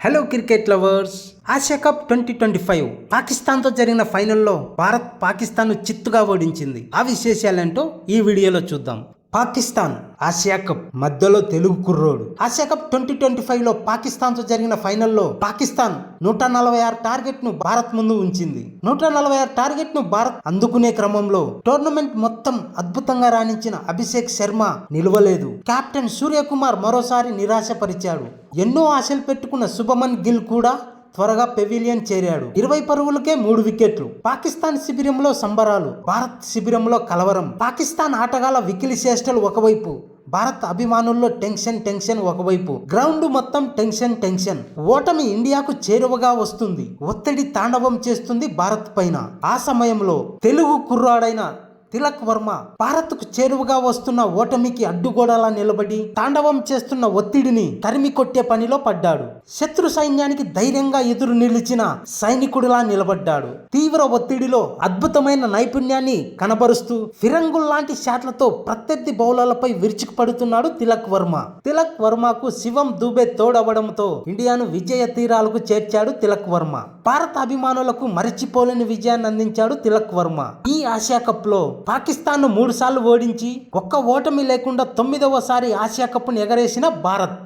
Hello cricket lovers, Asia cup 2025 పాకిస్తాన్తో జరిగిన ఫైనల్లో భారత్ పాకిస్తాన్ను చిత్తుగా ఓడించింది. ఆ విశేషాలేంటో ఈ వీడియోలో చూద్దాం. పాకిస్తాన్ ఆసియా కప్ మధ్యలో తెలుగు కుర్రోడు. ఆసియా కప్ 2025లో పాకిస్తాన్తో జరిగిన ఫైనల్లో పాకిస్తాన్ 146 టార్గెట్ ను భారత్ ముందు ఉంచింది. 146 టార్గెట్ ను భారత్ అందుకునే క్రమంలో టోర్నమెంట్ మొత్తం అద్భుతంగా రాణించిన అభిషేక్ శర్మ నిలవలేదు. కెప్టెన్ సూర్యకుమార్ మరోసారి నిరాశపరిచాడు. ఎన్నో ఆశలు పెట్టుకున్న శుభమన్ గిల్ కూడా త్వరగా పెవిలియన్ చేరాడు. 20 పరుగులకే 3 వికెట్లు. పాకిస్తాన్ శిబిరంలో సంబరాలు, భారత్ శిబిరంలో కలవరం. పాకిస్తాన్ ఆటగాళ్ల వికిలి చేష్టలు ఒకవైపు, భారత్ అభిమానుల్లో టెన్షన్ ఒకవైపు. గ్రౌండ్ మొత్తం టెన్షన్. ఓటమి ఇండియాకు చేరువగా వస్తుంది. ఒత్తిడి తాండవం చేస్తుంది భారత్ పైన. ఆ సమయంలో తెలుగు కుర్రాడైన తిలక్ వర్మ భారత్కు చేరువగా వస్తున్న ఓటమికి అడ్డుగోడలా నిలబడి తాండవం చేస్తున్న ఒత్తిడిని తరిమి కొట్టే పనిలో పడ్డాడు. శత్రు సైన్యానికి ధైర్యంగా ఎదురు నిలిచిన సైనికుడిలా నిలబడ్డాడు. తీవ్ర ఒత్తిడిలో అద్భుతమైన నైపుణ్యాన్ని కనబరుస్తూ ఫిరంగుల్ లాంటి షాట్లతో ప్రత్యర్థి బౌలర్లపై విరుచుకుపడుతున్నాడు తిలక్ వర్మ. తిలక్ వర్మకు శివం దూబే తోడవడంతో ఇండియాను విజయ తీరాలకు చేర్చాడు తిలక్ వర్మ. భారత అభిమానులకు మరచిపోలేని విజయాన్ని అందించాడు తిలక్ వర్మ. ఈ ఆసియా కప్ లో పాకిస్తాన్ ను 3 సార్లు ఓడించి ఒక్క ఓటమి లేకుండా 9వ సారి ఆసియా కప్ ను ఎగరేసిన భారత్.